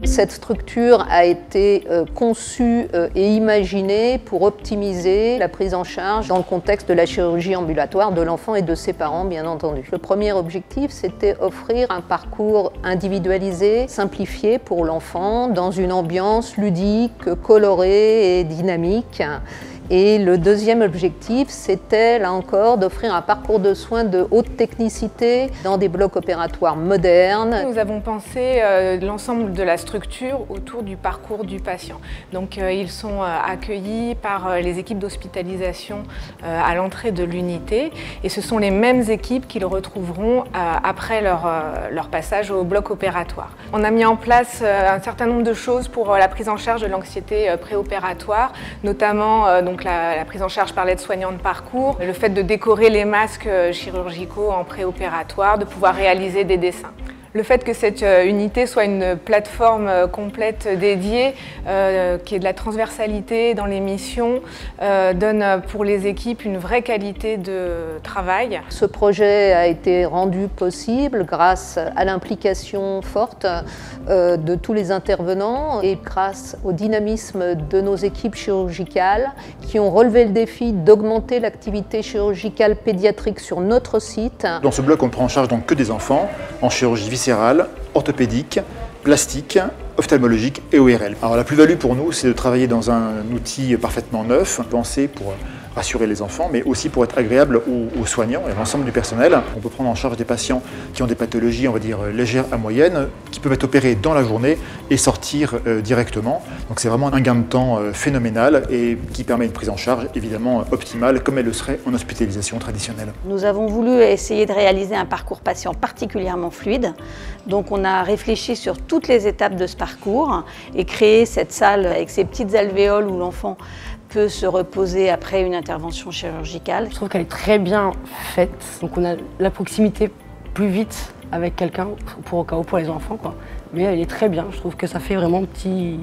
Cette structure a été conçue et imaginée pour optimiser la prise en charge dans le contexte de la chirurgie ambulatoire de l'enfant et de ses parents, bien entendu. Le premier objectif, c'était offrir un parcours individualisé, simplifié pour l'enfant, dans une ambiance ludique, colorée et dynamique. Et le deuxième objectif, c'était là encore d'offrir un parcours de soins de haute technicité dans des blocs opératoires modernes. Nous avons pensé l'ensemble de la structure autour du parcours du patient. Donc ils sont accueillis par les équipes d'hospitalisation à l'entrée de l'unité et ce sont les mêmes équipes qu'ils retrouveront après leur passage au bloc opératoire. On a mis en place un certain nombre de choses pour la prise en charge de l'anxiété préopératoire, notamment la prise en charge par l'aide-soignante parcours, le fait de décorer les masques chirurgicaux en préopératoire, de pouvoir réaliser des dessins. Le fait que cette unité soit une plateforme complète dédiée, qui est de la transversalité dans les missions, donne pour les équipes une vraie qualité de travail. Ce projet a été rendu possible grâce à l'implication forte de tous les intervenants et grâce au dynamisme de nos équipes chirurgicales qui ont relevé le défi d'augmenter l'activité chirurgicale pédiatrique sur notre site. Dans ce bloc, on ne prend en charge donc que des enfants en chirurgie viscérale, orthopédique, plastique, ophtalmologique et ORL. Alors la plus-value pour nous, c'est de travailler dans un outil parfaitement neuf, pensé pour rassurer les enfants, mais aussi pour être agréable aux soignants et à l'ensemble du personnel. On peut prendre en charge des patients qui ont des pathologies, on va dire, légères à moyennes, qui peuvent être opérés dans la journée et sortir directement. Donc c'est vraiment un gain de temps phénoménal et qui permet une prise en charge évidemment optimale, comme elle le serait en hospitalisation traditionnelle. Nous avons voulu essayer de réaliser un parcours patient particulièrement fluide. Donc on a réfléchi sur toutes les étapes de ce parcours et créé cette salle avec ces petites alvéoles où l'enfant peut se reposer après une intervention chirurgicale. Je trouve qu'elle est très bien faite, donc on a la proximité plus vite avec quelqu'un au cas où pour les enfants, quoi. Mais elle est très bien, je trouve que ça fait vraiment petit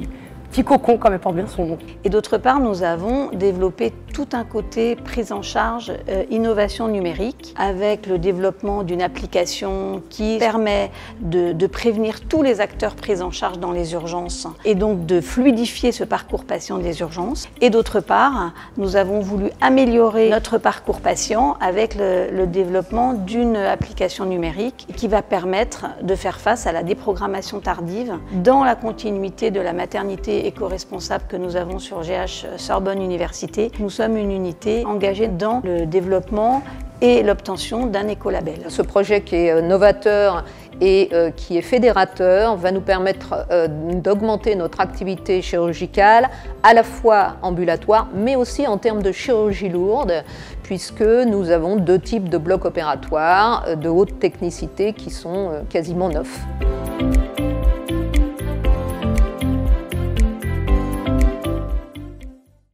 cocon comme elle porte bien son nom. Et d'autre part, nous avons développé tout un côté prise en charge, innovation numérique, avec le développement d'une application qui permet de prévenir tous les acteurs pris en charge dans les urgences et donc de fluidifier ce parcours patient des urgences. Et d'autre part, nous avons voulu améliorer notre parcours patient avec le développement d'une application numérique qui va permettre de faire face à la déprogrammation tardive dans la continuité de la maternité éco-responsable que nous avons sur GH Sorbonne Université. Nous sommes une unité engagée dans le développement et l'obtention d'un écolabel. Ce projet qui est novateur et qui est fédérateur va nous permettre d'augmenter notre activité chirurgicale à la fois ambulatoire mais aussi en termes de chirurgie lourde puisque nous avons deux types de blocs opératoires de haute technicité qui sont quasiment neufs.